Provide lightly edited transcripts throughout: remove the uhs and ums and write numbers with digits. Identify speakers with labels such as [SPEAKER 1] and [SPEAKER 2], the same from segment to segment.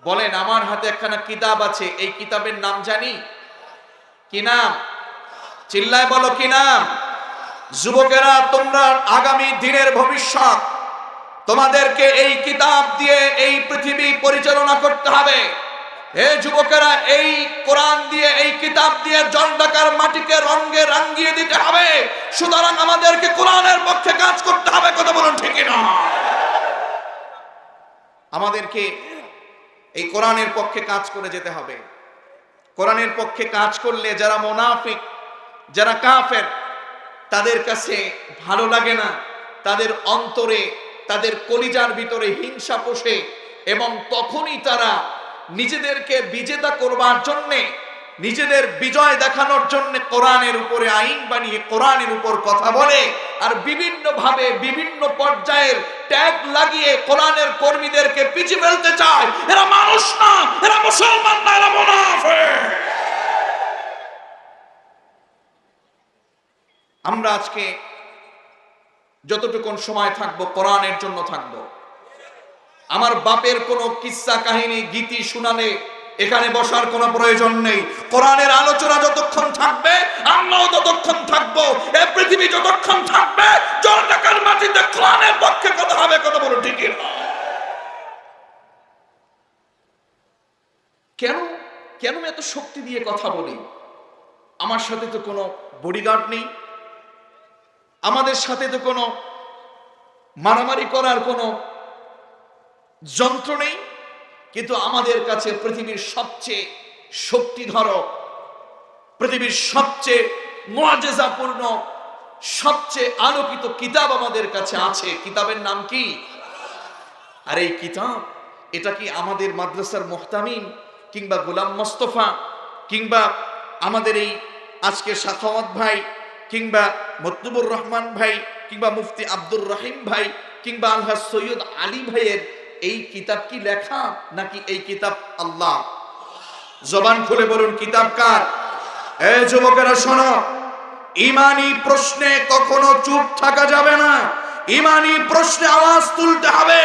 [SPEAKER 1] বলেন, আমার হাতে একখানা কিতাব আছে, এই কিতাবের নাম জানি। কি নাম? চিল্লায় বলো, কি নাম? যুবকেরা, তোমরা আগামী দিনের ভবিষ্যৎ, তোমাদেরকে এই কিতাব দিয়ে এই পৃথিবী পরিচালনা করতে হবে। হে যুবকেরা, এই কোরআন দিয়ে, এই কিতাব দিয়ে জলঢাকার মাটিকে রঙে রাঙিয়ে দিতে হবে। সুতরাং আমাদেরকে কোরআনের পক্ষে কাজ করতে হবে। কথা বলুন, ঠিক না? আমাদেরকে এই কোরআনের পক্ষে কাজ করে যেতে হবে। কোরআনের পক্ষে কাজ করলে যারা মুনাফিক, যারা কাফের, তাদের কাছে ভালো লাগে না, তাদের অন্তরে, তাদের কলিজার ভিতরে হিংসা পোষে, এবং তখনই তারা নিজেদেরকে বিজেতা করবার জন্যে, নিজেদের বিজয় দেখানোর জন্য কোরআনের উপরে আইন বানিয়ে কোরআনের উপর কথা বলে, আর বিভিন্ন ভাবে বিভিন্ন পর্যায়ের ট্যাগ লাগিয়ে কোরআনের কর্মীদেরকে পিছিয়ে ফেলতে চায়। এরা মানুষ না, এরা মুসলমান না, এরা মুনাফিক। আমরা আজকে যতটুকুন সময় থাকবো কোরআনের জন্য থাকবো। আমার বাপের কোনো কিস্সা কাহিনী গীতি শুনালে এখানে বসার কোনো প্রয়োজন নেই। কোরআনের আলোচনা যতক্ষণ থাকবে, আমরাও ততক্ষণ থাকবো। এই পৃথিবী যতক্ষণ থাকবে, জলঢাকার মাটিতে কোরআনের পক্ষে কথা হবে। কথা বলো, ঠিক না? কেন এত শক্তি দিয়ে কথা বলি? আমার সাথে তো কোনো বডিগার্ড নেই, আমাদের সাথে তো কোনো মারামারি করার কোনো যন্ত্র নেই, কিন্তু আমাদের কাছে পৃথিবীর সবচেয়ে শক্তিধর, পৃথিবীর সবচেয়ে মুআজিজাপূর্ণ, সবচেয়ে আলোকিত কিতাব আমাদের কাছে আছে। কিতাবের নাম কি? আর এই কিতাব, এটা কি আমাদের মাদ্রাসার মুহতামিম কিংবা গোলাম মোস্তফা কিংবা আমাদের এই আজকে সাখাওয়াত ভাই কিংবা মতলুবুর রহমান ভাই কিংবা মুফতি আব্দুর রহিম ভাই কিংবা আলহাজ সৈয়দ আলী ভাইয়ের এই কিতাব কি লেখা, নাকি এই কিতাব আল্লাহ? জবান খুলে বলুন, কিতাব কার? এই যুবকেরা শোনো, ঈমানি প্রশ্নে কখনো চুপ থাকা যাবে না। ঈমানি প্রশ্নে আওয়াজ তুলতে হবে,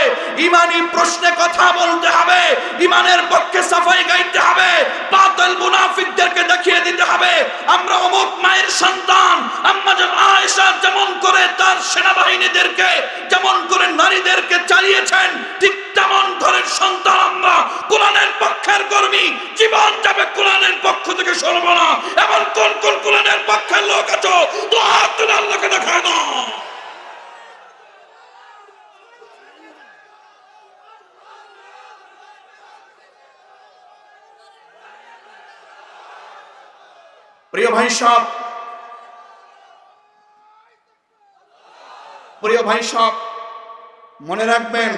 [SPEAKER 1] ঈমানি প্রশ্নে কথা বলতে হবে, ঈমানের পক্ষে সাফাই গাইতে হবে, বাতিল মুনাফিকদেরকে দেখিয়ে দিতে হবে আমরা অমুক মায়ের সন্তান। আম্মা জান আয়েশা যেমন করে তার সেনাবাহিনীদেরকে, যেমন করে নারীদেরকে চালিয়েছেন, ঠিক তেমন ঘরের সন্তান আমরা। কোরআনের পক্ষের কর্মী, জীবন যাবে কোরআনের পক্ষ থেকে সরব না। এমন কোন কোন কোরআনের পক্ষের লোক আছো, তো হাত তুলে আল্লাহকে দেখায় না। প্রিয় ভাই সব, মনে রাখবেন,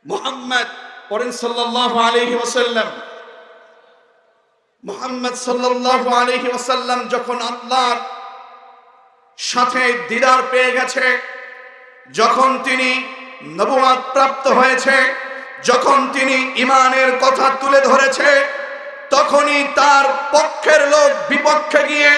[SPEAKER 1] মুহাম্মদ পড়েন সাল্লাল্লাহু আলাইহি ওয়াসাল্লাম, মুহাম্মদ সাল্লাল্লাহু আলাইহি ওয়াসাল্লাম যখন আল্লাহর সাথে দিদার পেয়ে গেছে, যখন তিনি নবুয়ত প্রাপ্ত হয়েছে, যখন তিনি ঈমানের কথা তুলে ধরেছে, তখনই তার পক্ষের লোক বিপক্ষে গিয়ে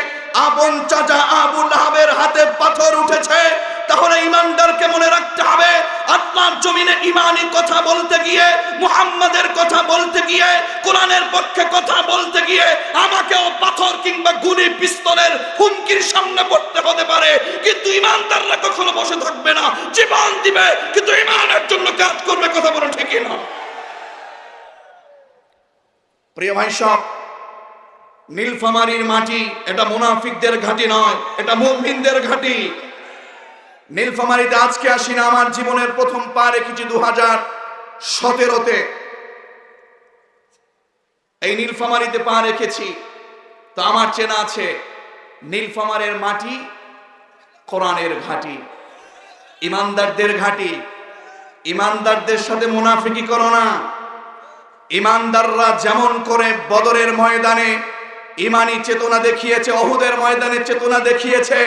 [SPEAKER 1] আপন চাচা আবু লাহাবের হাতে পাথর উঠেছে। তাহলে ঈমানদারকে মনে রাখতে হবে, আল্লাহর জমিনে ঈমানি কথা বলতে গিয়ে, মুহাম্মাদের কথা বলতে গিয়ে, কোরআনের পক্ষে কথা বলতে গিয়ে আমাকেও পাথর কিংবা গুলি পিস্তলের হুমকির সামনে পড়তে হতে পারে, কিন্তু ঈমানদাররা কখনো বসে থাকবে না, জীবন দিবে, কিন্তু ঈমানের জন্য কাজ করবে। কথা বলো, ঠিক না? প্রিয় ভাই সব, নীলফামারীর মাটি এটা মুনাফিকদের ঘাঁটি নয়, এটা মুমিনদের ঘাঁটি। নীলফামারীতে আজকে আসি না, আমার জীবনের প্রথম পা রেখেছি 2017-তে। এই নীলফামারীতে পা রেখেছি, তো আমার চেনা আছে, নীলফামারীর মাটি কোরআনের ঘাঁটি, ইমানদারদের ঘাঁটি। ইমানদারদের সাথে মুনাফিকি করো না। ইমানদাররা যেমন করে বদরের ময়দানে ইমানি চেতনা দেখিয়েছে, অহুদের ময়দানে চেতনা দেখিয়েছে,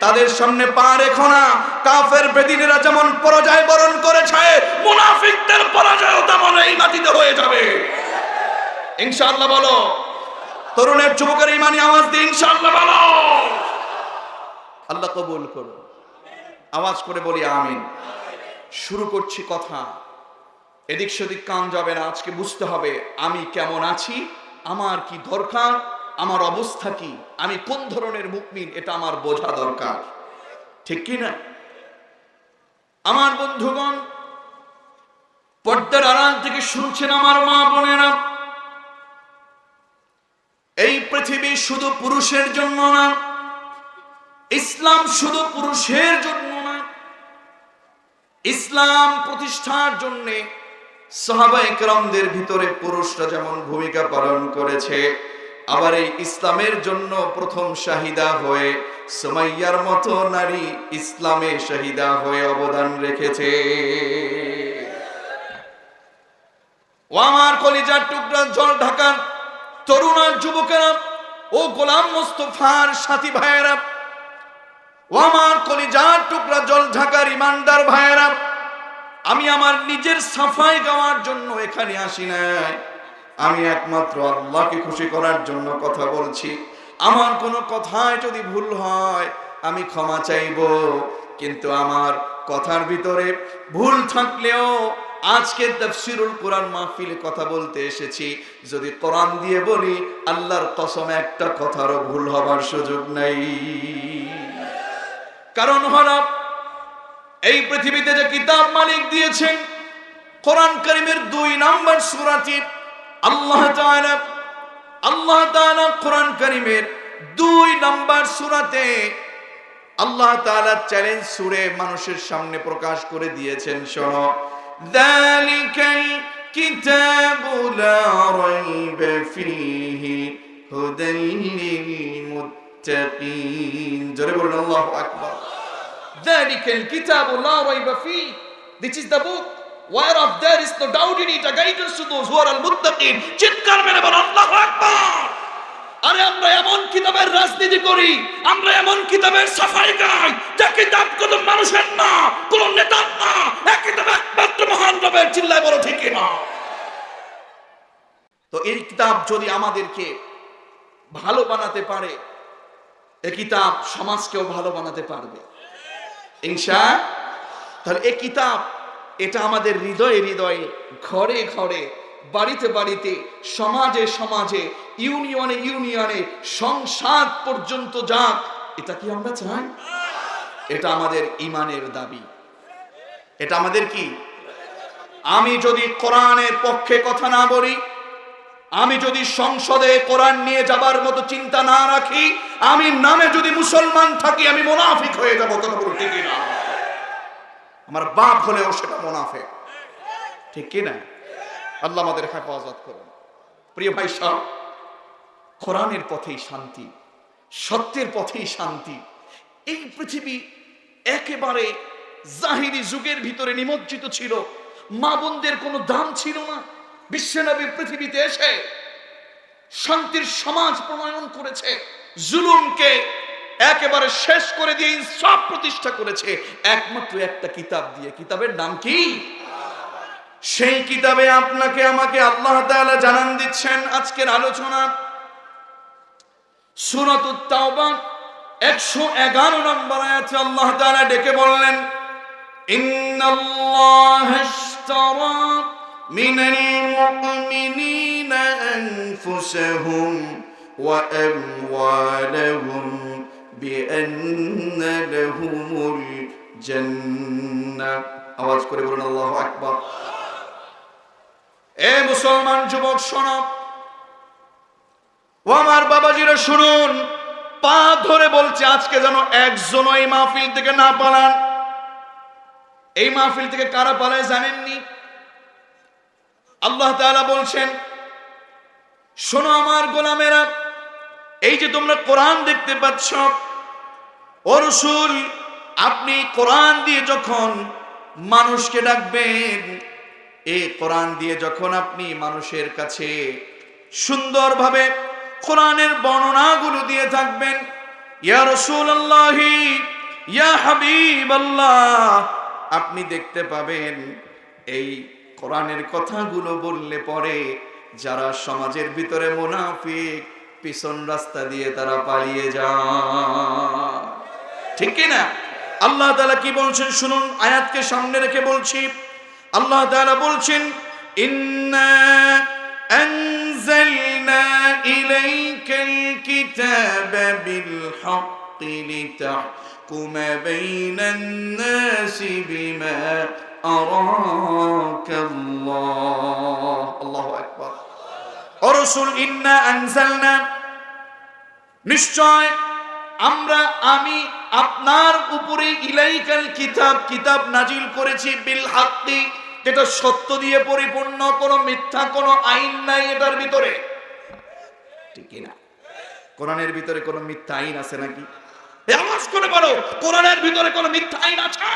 [SPEAKER 1] তাদের সামনে পা রেখো না। কাফের বেদিনেরা যেমন পরাজয় বরণ করেছে, মুনাফিকদের পরাজয় তেমন এই মাটিতে হয়ে যাবে ইনশাআল্লাহ। বলো, তরুণের যুবকের ইমানি আওয়াজ দিয়ে ইনশাআল্লাহ বলো। আল্লাহ কবুল করুন। আওয়াজ করে বলি আমিন। শুরু করছি কথা, এদিক সেদিক কান যাবে না। আজকে বুঝতে হবে আমি কেমন আছি, আমার কি দরকার, আমার অবস্থা কি, আমি কোন ধরনের মুমিন, এটা আমার বোঝা দরকার। ঠিক কি না? আমার বন্ধুগণ, পর্দার আড়াল থেকে শুনছেন আমার মা বোনেরা, এই পৃথিবী শুধু পুরুষের জন্য না, ইসলাম শুধু পুরুষের জন্য না। ইসলাম প্রতিষ্ঠার জন্য সাহাবায়ে কেরামদের ভিতরে পুরুষরা যেমন ভূমিকা পালন করেছে, আবার এই ইসলামের জন্য প্রথম শাহিদা হয়ে সুমাইয়ার মতো নারী ইসলামে শাহিদা হয়ে অবদান রেখেছে। ও আমার কলিজার টুকরা জল ঢাকার তরুণ আর যুবকেরা, ও গোলাম মোস্তফার সাথী ভাইয়েরা, ও আমার কলিজার টুকরা জল ঢাকার ইমানদার ভাইয়েরা, আমি আমার নিজের সাফাই গাওয়ার জন্য এখানে আসি নাই, আমি একমাত্র আল্লাহকে খুশি করার জন্য কথা বলছি। আমার কোনো কথায় যদি ভুল হয় আমি ক্ষমা চাইব, কিন্তু আমার কথার ভিতরে ভুল থাকলেও আজকে তাফসীরুল কোরআন মাহফিলে কথা বলতে এসেছি, যদি কোরআন দিয়ে বলি আল্লাহর কসম একটা কথারও ভুল হবার সুযোগ নাই। কারণ হলো এই পৃথিবীতে যে কিতাব মালিক দিয়েছেন কোরআন কারীমের 2 নম্বর সূরাটি, আল্লাহ তাআলা কোরআন কারীমের 2 নম্বর সূরাতে আল্লাহ তাআলা চ্যালেঞ্জ সুরে মানুষের সামনে প্রকাশ করে দিয়েছেন, শোনো, যালিকাল কিতাবু লা রাইবা ফীহি হুদাল লিল মুত্তাকিন। জোরে বলুন আল্লাহু আকবার। যালিকাল কিতাবু লা রাইবা ফীহি, this is the book whereof there is no doubt in it, a guidance to those who are al-muttaqin। চিৎকার মেরে বলুন আল্লাহু আকবার। আরে আমরা এমন কিতাবের রাজনীতি করি, আমরা এমন কিতাবের সাফাই গাই যে কিতাব কোনো মানুষের না, কোনো নেতার না, এই কিতাব একমাত্র মহান রবের। চিল্লায় বলো ঠিক না? তো এই কিতাব যদি আমাদেরকে ভালো বানাতে পারে, এই কিতাব সমাজকেও ভালো বানাতে পারবে ইনশাআল্লাহ। তাহলে এই কিতাব এটা আমাদের হৃদয়ে হৃদয়ে, ঘরে ঘরে, বাড়িতে বাড়িতে, সমাজে সমাজে, ইউনিয়নে ইউনিয়নে, সংসার পর্যন্ত যাক, এটা কি আমরা চাই? এটা আমাদের ঈমানের দাবি, এটা আমাদের কি? আমি যদি কোরআনের পক্ষে কথা না বলি, আমি যদি সংসদে কোরআন নিয়ে যাবার মতো চিন্তা না রাখি, আমি নামে যদি মুসলমান থাকি, আমি মুনাফিক হয়ে যাব। কথা বলো ঠিক না? আমার বাপ হলেও সেটা মুনাফিক, ঠিক কি না? আল্লাহ আমাদের হেফাজত করুন। প্রিয় ভাই সব, কোরআনের পথেই শান্তি, সত্যের পথেই শান্তি। এই পৃথিবী একেবারে জাহিরি যুগের ভিতরে নিমজ্জিত ছিল, মা বোনদের কোনো দাম ছিল না। বিশ্বনবী পৃথিবীতে এসে শান্তির সমাজ প্রণয়ন করেছে, জুলুমকে একেবারে শেষ করে দিয়ে ইনসাফ প্রতিষ্ঠা করেছে একমাত্র একটা কিতাব দিয়ে। কিতাবের নাম কি? সেই কিতাবে আপনাকে আমাকে আল্লাহ তাআলা জানান দিচ্ছেন। আজকের আলোচনা সূরাতুত তাওবা 111 নম্বর আয়াতে আল্লাহ তাআলা ডেকে বললেন, ইন্নাল্লাহা ইশতারা মিনাল মুমিনিনা আনফুসাহুম ওয়া আমওয়ালাহুম বিআন্না লাহুমুল জান্নাহ। আওয়াজ করে বলুন আল্লাহু আকবার। এ মুসলমান যুবক শোনো, ও আমার বাবাজিরা শুনুন, পা ধরে বলছে আজকে যেন একজন এই মাহফিল থেকে না পালান। এই মাহফিল থেকে কারা পালায় জানেননি? আল্লাহ তাআলা বলছেন, শোনো আমার গোলামেরা, এই যে তোমরা কোরআন দেখতে পাচ্ছ, ও রাসূল আপনি কোরআন দিয়ে যখন মানুষকে ডাকবেন, এই কোরআন দিয়ে যখন আপনি মানুষের কাছে সুন্দরভাবে কোরআনের বর্ণনাগুলো দিয়ে থাকবেন, ইয়া রাসূলুল্লাহ, ইয়া হাবিবাল্লাহ, আপনি দেখতে পাবেন এই কোরআনের কথাগুলো বললে পরে যারা সমাজের ভিতরে মুনাফিক, পিছন রাস্তা দিয়ে তারা পালিয়ে যায়। ঠিক কি না? আল্লাহ তাআলা কি বলছেন শুনুন, আয়াতকে সামনে রেখে বলছি, আল্লাহ তাআলা বলছেন, ইন্না আনজালনা ইলাইকাল কিতাবা বিল হাক্কি লিতাহকুমা বাইনান নাসি বিমা আরাকাল্লাহ। আল্লাহু আকবার। ও রাসূল, ইন্না আনজালনা, নিশ্চয় আমি আপনার উপরে ইলাইকাল কিতাব, কিতাব নাজিল করেছি বিল হাক্কি, যেটা সত্য দিয়ে পরিপূর্ণ, কোনো মিথ্যা কোনো আইন নাই এটার ভিতরে, ঠিক না? কোরআনের ভিতরে কোনো মিথ্যা আইন আছে নাকি? আওয়াজ করে বলো, কোরআনের ভিতরে কোনো মিথ্যা আইন আছে?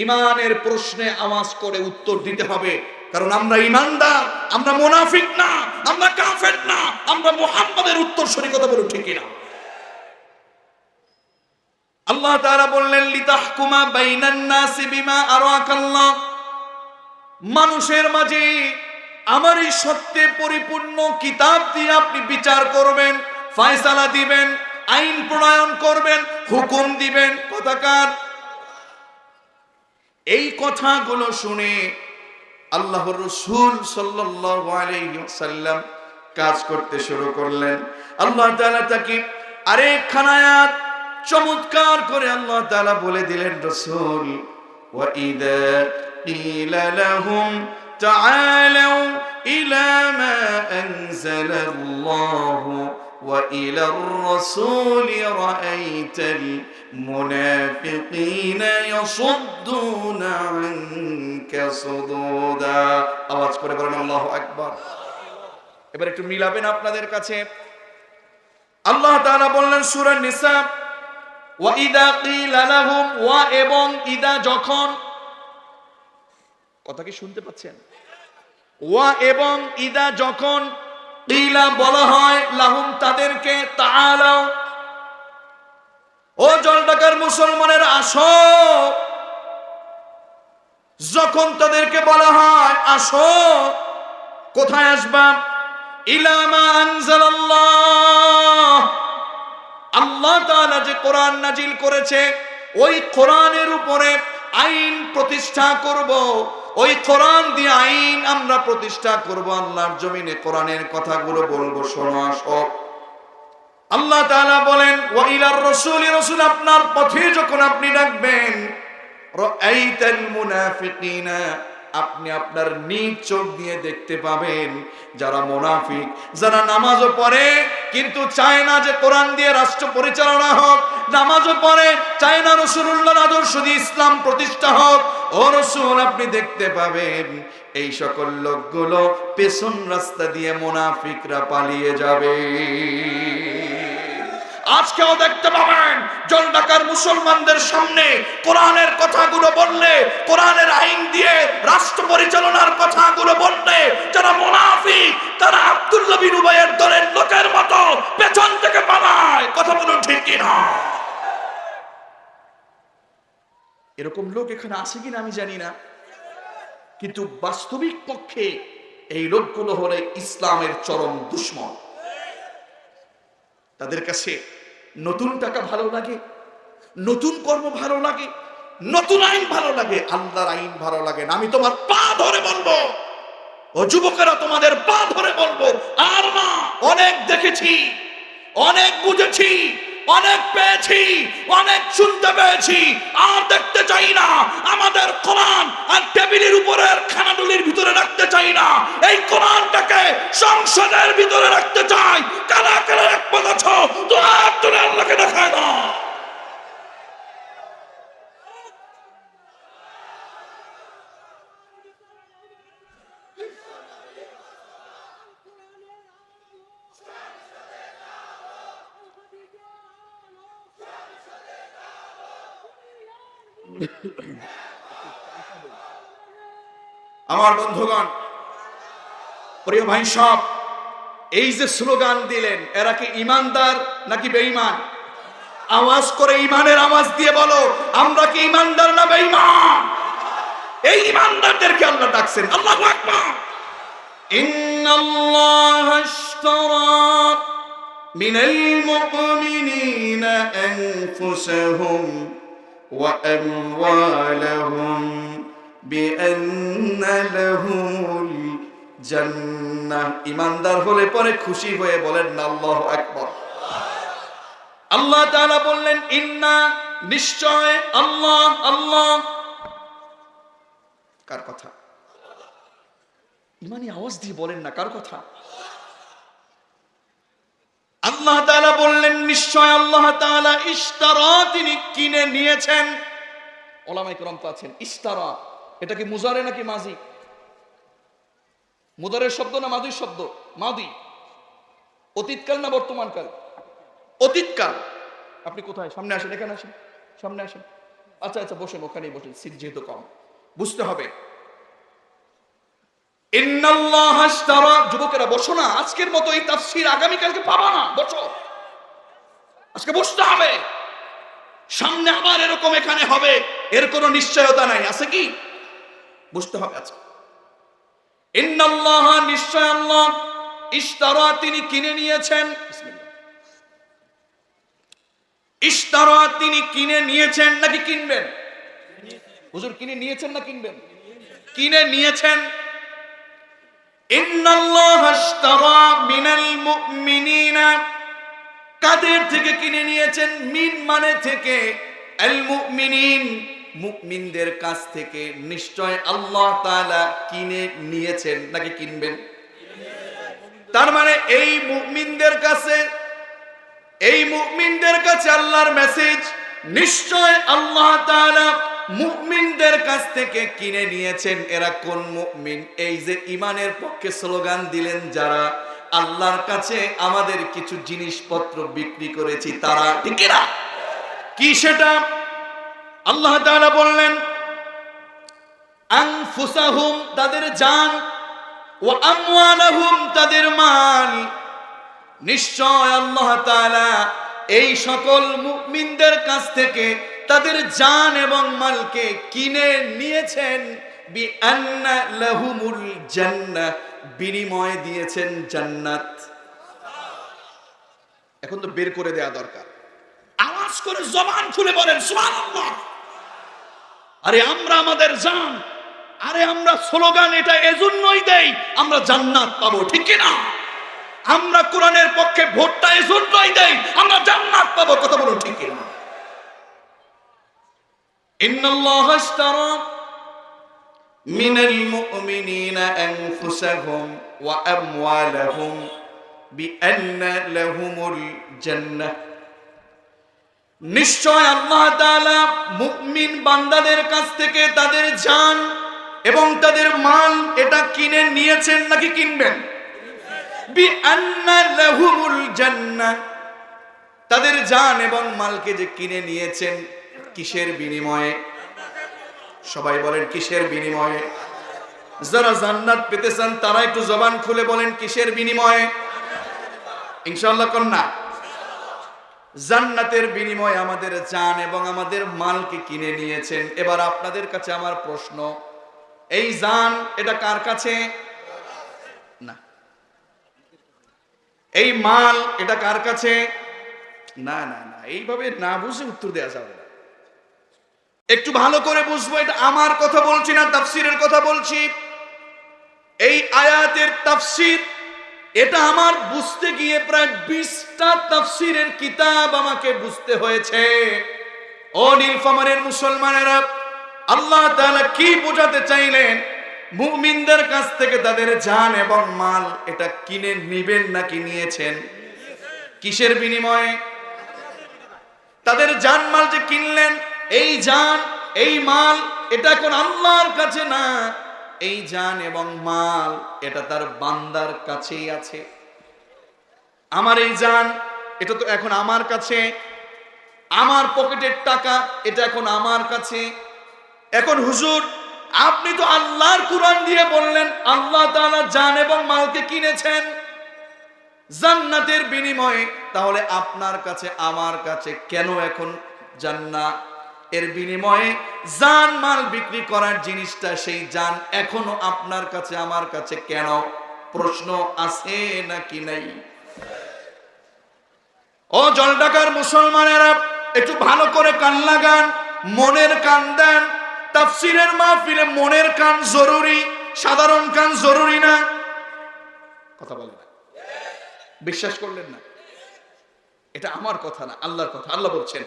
[SPEAKER 1] ঈমানের প্রশ্নে আওয়াজ করে উত্তর দিতে হবে, কারণ আমরা ঈমানদার, আমরা মুনাফিক না, আমরা কাফের না, আমরা মুহাম্মাদের উত্তরসূরি, কথা বলো ঠিক না? আল্লাহ তাআলা বললেন, লিতাহকুমা বাইনান নাসি বিমা আরাকাল্লাহ, মানুষের মাঝে আমার এই সত্যে পরিপূর্ণ কিতাব দিয়ে আপনি বিচার করবেন, ফয়সালা দিবেন, আইন প্রণয়ন করবেন, হুকুম দিবেন। কথাকার এই কথাগুলো শুনে আল্লাহর রাসূল সাল্লাল্লাহু আলাইহি ওয়াসাল্লাম কাজ করতে শুরু করলেন। আল্লাহ তাআলা তাকে আরেকখান আয়াত চমৎকার করে আল্লাহ তাআলা বলে দিলেন, রাসূল, ওয়া ইযা কিলা লাহুম তাআলাউ ইলা মা আনজালাল্লাহু ওয়া ইলার রাসূলি রাআইতাল মুনাফিকিনা ইয়াসুদ্দুনা আনকা সুদুদা। আওয়াজ করে বলেন আল্লাহু আকবার। এবার একটু মিলাবেন আপনাদের কাছে। আল্লাহ তাআলা বললেন সূরা নিসা, ওয়া ইদা কিলা লাহুম, ওয়া এবং ইদা যখন, কথা কি শুনতে পাচ্ছেন? ওয়া এবং ইদা যখন, কিলা বলা হয়, লাহুম তাদেরকে, তাআলাও ও জলঢাকার মুসলমানের আসো, যখন তাদেরকে বলা হয় আসো, কোথায় আসবা? ইলা মা আনজালাল্লাহ, আল্লাহ তাআলা যে কোরআন নাজিল করেছে ওই কোরআনের উপরে আইন প্রতিষ্ঠা করব, ওই কোরআন দিয়ে আইন আমরা প্রতিষ্ঠা করব, আল্লাহর জমিনে কোরআনের কথাগুলো বলবো, শোনো আসো। আল্লাহ তাআলা বলেন, ওয়া ইলার রাসূলি, রাসূল আপনার পথে যখন আপনি ডাকবেন, রাআইতাল মুনাফিকিনা, আপনি আপনার নিজ চোখ দিয়ে দেখতে পাবেন যারা মুনাফিক, যারা নামাজও পড়ে কিন্তু চায় না যে কোরআন দিয়ে রাষ্ট্র পরিচালনা হোক, নামাজও পড়ে চায় না রাসূলুল্লাহর আদর্শ দিয়ে ইসলাম প্রতিষ্ঠা হোক। ও রাসূল, আপনি দেখতে পাবেন এই সকল লোকগুলো পেছন রাস্তা দিয়ে মুনাফিকরা পালিয়ে যাবে। আজকেও দেখতে পাবেন জলঢাকার মুসলমানদের সামনে কোরআনের কথাগুলো বললে, কোরআনের আইন দিয়ে রাষ্ট্র পরিচালনার কথাগুলো বললে যারা মুনাফিক, তারা আব্দুল্লাহ বিন উবাইয়ের দলের লোকের মতো পেছন থেকে পালায়। কথা বলুন ঠিক কিনা? এরকম লোক এখানে আছে কিনা আমি জানি না, কিন্তু বাস্তবিক পক্ষে এই লোকগুলো হলে ইসলামের চরম দুশমন। তাদের কাছে নতুন টাকা ভালো লাগে, নতুন কর্ম ভালো লাগে, নতুন আইন ভালো লাগে, আল্লাহর আইন ভালো লাগে না। আমি তোমার পা ধরে বলবো, ও যুবকেরা তোমাদের পা ধরে বলবো, আর না, অনেক দেখেছি, অনেক বুঝেছি, অনেক পেয়েছি, অনেক শুনতে পেয়েছি, আর দেখতে চাই না। আমাদের কোরআন আর টেবিলের উপরের খানাডুলির ভিতরে রাখতে চাই না, এই কোরআনটাকে সংসদের ভিতরে রাখতে চাই। কারা কারা একমত আছো? দোয়া করে আল্লাহকে দেখায় না। আমার বন্ধুগণ, প্রিয় ভাই সব, এই যে স্লোগান দিলেন, এরা কি ইমানদার নাকি বেঈমান? আওয়াজ করে ইমানের আওয়াজ দিয়ে বলো, আমরা কি ইমানদার না বেঈমান? এই ইমানদারদেরকে আল্লাহ ডাকছেন। আল্লাহু আকবার। ইন্নাল্লাহা আশতারা মিনাল মুমিনিনা আনফুসাহুম ওয়া আমওয়ালাহুম বিআন্না লাহুমুল জান্নাহ। ঈমানদার হলে পরে খুশি হয়ে বলেন না আল্লাহু আকবার। আল্লাহ তাআলা বললেন ইন্না, নিশ্চয়, আল্লাহ, আল্লাহ কার কথা? ইমানি আওয়াজ দিয়ে বলেন না কার কথা? আল্লাহ তাআলা বললেন নিশ্চয় আল্লাহ তাআলা ইশতারা, তিনি কিনে নিয়েছেন। ওলামায়ে কেরাম তো আছেন, ইশতারা এটা কি মুজারে নাকি মাজি? মুদারের শব্দ না মাদির শব্দ? মাদি। অতীতকাল না বর্তমানকাল? অতীতকাল। আপনি কোথায়? সামনে আসেন, এখানে আসেন, সামনে আসেন। আচ্ছা আচ্ছা বসেন, ওখানেই বসেন, সিট যেহেতু কম। বুঝতে হবে ইন্নাল্লাহ ইশতারা। যুবকেরা বসো না, আজকের মতো এই তাফসীর আগামীকালকে পাবা না, বসো, আজকে বসতে হবে। সামনে আবার এরকম এখানে হবে এর কোনো নিশ্চয়তা নাই, আছে কি? বুঝতে হবে আজকে। ইন্নাল্লাহ, নিশ্চয় আল্লাহ, ইশতারা, তিনি কিনে নিয়েছেন। বিসমিল্লাহ। ইশতারা, তিনি কিনে নিয়েছেন নাকি কিনবেন? হুজুর কিনে নিয়েছেন না কিনবেন? কিনে নিয়েছেন। ইন্নাল্লাহ ইশতারা মিনাল মুমিনিনা, কাদের থেকে কিনে নিয়েছেন? মিন মানে থেকে, আল মুমিনিন, মুমিনদের কাছ থেকে। নিশ্চয় আল্লাহ তাআলা কিনে নিয়েছেন নাকি কিনবেন? তার মানে এই মুমিনদের কাছে, এই মুমিনদের কাছে আল্লাহর মেসেজ, নিশ্চয় আল্লাহ তাআলা মুমিনদের কাছ থেকে কিনে নিয়েছেন। এরা কোন মুমিন? এই যে ঈমানের পক্ষে স্লোগান দিলেন যারা, আল্লাহর কাছে আমাদের কিছু জিনিসপত্র বিক্রি করেছি তারা, ঠিক না? কি সেটা? আল্লাহ তাআলা বললেন আনফুসাহুম, তাদের জান, ওয়া আমওয়ালাহুম, তাদের মাল। নিশ্চয় আল্লাহ তাআলা এই সকল মুমিনদের কাছ থেকে তাদের জান এবং মালকে কিনে নিয়েছেন। বিআন্না লাহুমুল জান্নাহ, বিনিময় দিয়েছেন জান্নাত। এখন তো বের করে দেয়া দরকার, আওয়াজ করে জবান খুলে বলেন সুবহানাল্লাহ। আরে আমরা আমাদের জান, আরে আমরা স্লোগান এটা এজন্যই দেই আমরা জান্নাত পাবো, ঠিক কি না? আমরা কোরআনের পক্ষে ভোটটা এজন্যই দেই আমরা জান্নাত পাবো, কথা বলুন ঠিক কি না? ইন্নাল্লাহ ইশতারা মিনাল মুমিনিনা আনফুসাহুম ওয়া আমওয়ালাহুম বিআন্না লাহুমুল জান্নাহ। নিশ্চয় আল্লাহ তাআলা মুমিন বান্দাদের কাছ থেকে তাদের জান এবং তাদের মাল এটা কিনে নিয়েছেন নাকি কিনবেন? বিআন্না লাহুমুল জান্নাহ, তাদের জান এবং মালকে যে কিনে নিয়েছেন, কিসের বিনিময়ে? সবাই বলেন কিসের বিনিময়ে? যারা জান্নাত পেতে চান তারা একটু জবান খুলে বলেন কিসের বিনিময়ে? ইনশাআল্লাহ কোন না? জান্নাতের বিনিময়ে আমাদের জান এবং আমাদের মালকে কিনে নিয়েছেন। এবার আপনাদের কাছে আমার প্রশ্ন, এই জান এটা কার কাছে? না। এই মাল এটা কার কাছে? না না না, এইভাবে না বুঝে উত্তর দেওয়া যাবে না। একটু ভালো করে বুঝবো, এটা আমার কথা বলছি না, তাফসীরের কথা বলছি। এই আয়াতের তাফসীর এটা আমার বুঝতে গিয়ে প্রায় 20টা তাফসীরের কিতাব আমাকে বুঝতে হয়েছে। ও নীলফামারীর মুসলমানেরা, আল্লাহ তাআলা কি বোঝাতে চাইলেন? মুমিনদের কাছ থেকে তাদের জান এবং মাল এটা কিনে নিবেন নাকি নিয়েছেন? কিসের বিনিময়ে? তাদের জান মাল যে কিনলেন, এই জান এই মাল এটা এখন আল্লাহর কাছে না, এই জান এবং মাল এটা তার বান্দার কাছেই আছে। আমার এই জান এটা তো এখন আমার কাছে, আমার পকেটের টাকা এটা এখন আমার কাছে। এখন হুজুর আপনি তো আল্লাহর কুরআন দিয়ে বললেন আল্লাহ তাআলা জান এবং মালকে কিনেছেন জান্নাতের বিনিময়ে, তাহলে আপনার কাছে আমার কাছে কেন এখন জান্নাত? এর বিনিময়ে জান মাল বিক্রি করার জিনিসটা, সেই জান এখনো আপনার কাছে আমার কাছে কেন? প্রশ্ন আছে নাকি নাই? ও জলঢাকার মুসলমানেরা, একটু ভালো করে কান লাগান, মনের কান দেন। তাফসীরের মাহফিলে মনের কান জরুরি, সাধারণ কান জরুরি না? কথা বলে না, বিশ্বাস করলেন না? এটা আমার কথা না, আল্লাহর কথা। আল্লাহ বলছেন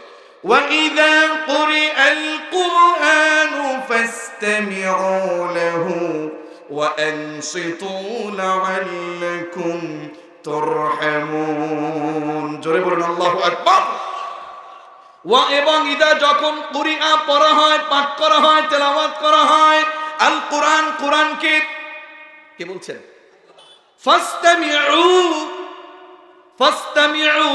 [SPEAKER 1] وَإِذَا قُرِئَ الْقُرْآنُ فَاسْتَمِعُوا لَهُ وَأَنصِتُوا لَعَلَّكُمْ তুরহামুন। জোরে বলুন আল্লাহু আকবার। ওয়া এবং ইদা যখন কুরিআ পড়া হয়, পাঠ করা হয়, তেলাওয়াত করা হয় আল কোরআন, কোরআনকে কে বলছেন? ফাসতামিউ, ফাসতামিউ।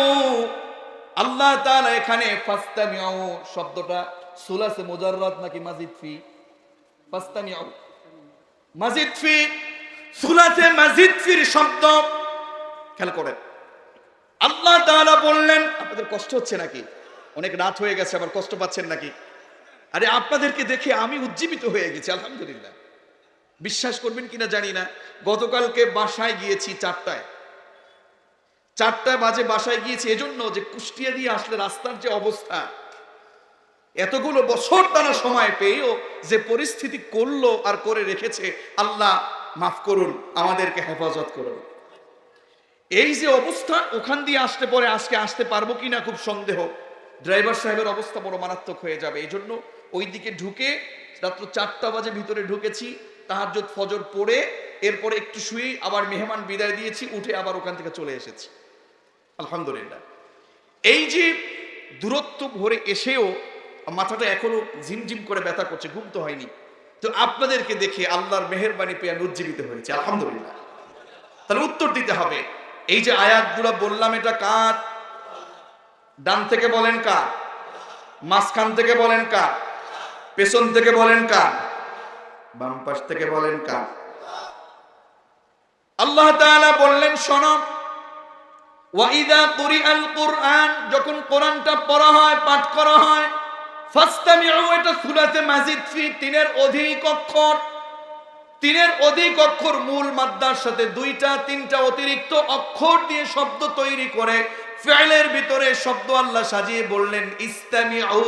[SPEAKER 1] আল্লাহ তাআলা এখানে ফাসতামিউ শব্দটা সুলাসে মুজাররাদ নাকি মাজিদ ফি? ফাসতামিউ মাজিদ ফি, সুলাসে মাজিদ ফির শব্দ। খেয়াল করেন, আল্লাহ তাআলা বললেন, আপনাদের কষ্ট হচ্ছে নাকি? অনেক রাত হয়ে গেছে, আবার কষ্ট পাচ্ছেন নাকি? আরে আপনাদেরকে দেখে আমি উজ্জীবিত হয়ে গেছি, আলহামদুলিল্লাহ। বিশ্বাস করবেন কিনা জানি না, গতকালকে বাসায় গিয়েছি 4টা বাজে বাসায় গিয়েছি, এজন্য যে কুষ্টিয়া দিয়ে আসলে রাস্তার যে অবস্থা, এতগুলো বছর টানা সময় পেয়েও যে পরিস্থিতি করলো আর করে রেখেছে, আল্লাহ মাফ করুন, আমাদেরকে হেফাজত করুন। এই যে অবস্থা, ওখান দিয়ে আসতে পরে আজকে আসতে পারবো কিনা খুব সন্দেহ। ড্রাইভার সাহেবের অবস্থা বড় মারাত্মক হয়ে যাবে, এই জন্য ওই দিকে ঢুকে রাত্র 4টা বাজে ভিতরে ঢুকেছি, তাহাজ্জুদ ফজর পড়ে এরপরে একটু শুয়ে আবার মেহমান বিদায় দিয়েছি, উঠে আবার ওখান থেকে চলে এসেছি, আলহামদুলিল্লাহ। এই যে দূরত্ব ভরে এসেও মাথাটা এখনো ঝিমঝিম করে ব্যথা করছে, ঘুম তো হয়নি। তো আপনাদেরকে দেখে আল্লাহর মেহেরবানি পেয়ে আমি উজ্জীবিত হয়েছে, আলহামদুলিল্লাহ। তাহলে উত্তর দিতে হবে, এই যে আয়াতগুলো বললাম, এটা কার? ডান থেকে বলেন কার? মাঝখান থেকে বলেন কার? পেছন থেকে বলেন কার? বাম পাশ থেকে বলেন কার? আল্লাহ তাআলা বললেন, শোনো, ওয়াইদা কুরিআল কুরআন, যখন কোরআনটা পড়া হয়, পাঠ করা হয়, ফাসতামিউ, এটা সুলাতে মাজিদ ফি, 3-এর অধিক অক্ষর, 3-এর অধিক অক্ষর মূল মাদ্দার সাথে 2টা 3টা অতিরিক্ত অক্ষর দিয়ে শব্দ তৈরি করে ফি'লের ভিতরে শব্দ আল্লাহ সাজিয়ে বললেন ইস্তামিউ।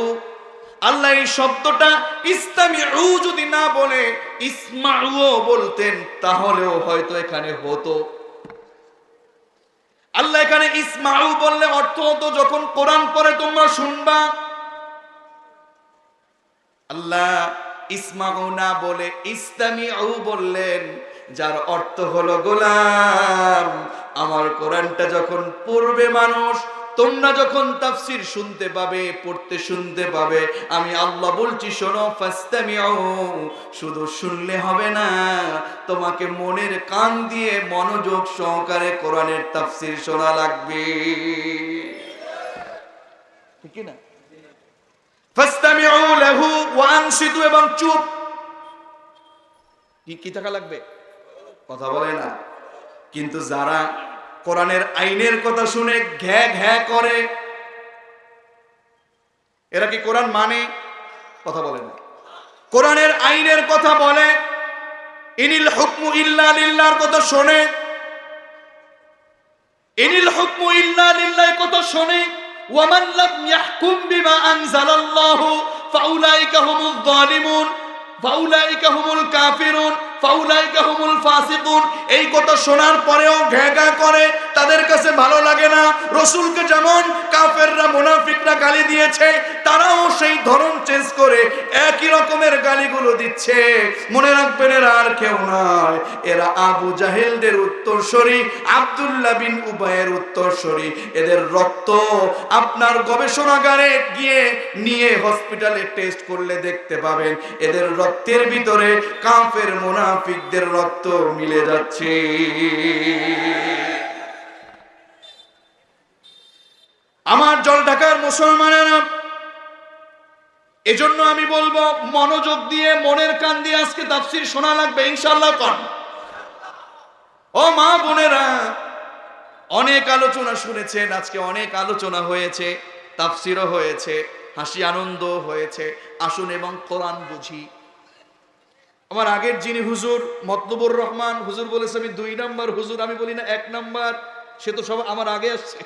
[SPEAKER 1] আল্লাহ এই শব্দটা ইস্তামিউ যদি না বলে ইসমাউ বলতেন, তাহলেও হয়তো এখানে হতো। আল্লাহ এখানে ইসমাউ বললে অর্থ হতো যখন কোরআন পড়ে তোমরা শুনবা। আল্লাহ ইসমাউ না বলে ইস্তামিউ বললেন, যার অর্থ হলো গোলাম, আমার কোরআনটা যখন পড়বে মানুষ, তোমরা যখন তাফসীর শুনতে পাবে, পড়তে শুনতে পাবে, আমি আল্লাহ বলছি শোনো, ফাসতামিউ, শুধু শুনলে হবে না, তোমাকে মনের কান দিয়ে মনোযোগ সহকারে কোরআনের তাফসীর শোনা লাগবে, ঠিক না? ফাসতামিউ লাহু ওয়া আনসিতু, এবং চুপ। কি থাকা লাগবে? কথা বলে না। কিন্তু যারা কোরআনের আইনের কথা শুনে ঘ্যা ঘ্যা করে, এরা কি কোরআন মানে? কথা বলে না। কোরআনের আইনের কথা বলে, ইনিল হুকমু ইল্লা লিল্লাহর কথা শোনে, ইনিল হুকমু ইল্লা লিল্লাহর কথা শোনে, ওয়ামান লাম ইয়াহকুম বিমা আনজালাল্লাহু ফাউলাইকা হুমুয যালিমুন ফাউলাইকা হুমুল কাফিরুন ফাউলাইকা হুমুল ফাসিকুন। এই কথা শোনার পরেও ঘ্যাঘা করে, তাদের কাছে ভালো লাগে না। রাসূলকে যেমন কাফেররা, মুনাফিকরা গালি দিয়েছে, তারাও সেই ধরন চেঞ্জ করে একই রকমের গালিগুলো দিচ্ছে। মনে রাখবেন, এরা আর কেউ নয়, এরা আবু জাহেলদের উত্তরসূরি, আব্দুল্লাহ বিন উবাইয়ের উত্তরসূরি। এদের রক্ত আপনার গবেষণাগারে গিয়ে নিয়ে হসপিটালে টেস্ট করলে দেখতে পাবেন, এদের রক্তের ভিতরে কাফের মুনাফিকদের রক্ত মিলে যাচ্ছে। আমার জল ঢাকার মুসলমানেরা, এজন্য আমি বলবো, মনোযোগ দিয়ে মনের কান দিয়ে আজকে তাফসীর শোনা লাগবে, ইনশাআল্লাহ। কোন ও মা বোনেরা, অনেক আলোচনা শুনেছেন, আজকে অনেক আলোচনা হয়েছে, তাফসীরও হয়েছে, হাসি আনন্দ হয়েছে। আসুন এবং কোরআন বুঝি। আমার আগের যিনি হুজুর মতলুবুর রহমান হুজুর বলেছে আমি 2 নাম্বার হুজুর, আমি বলি না 1 নাম্বার, সে তো সব আমার আগে আসছে,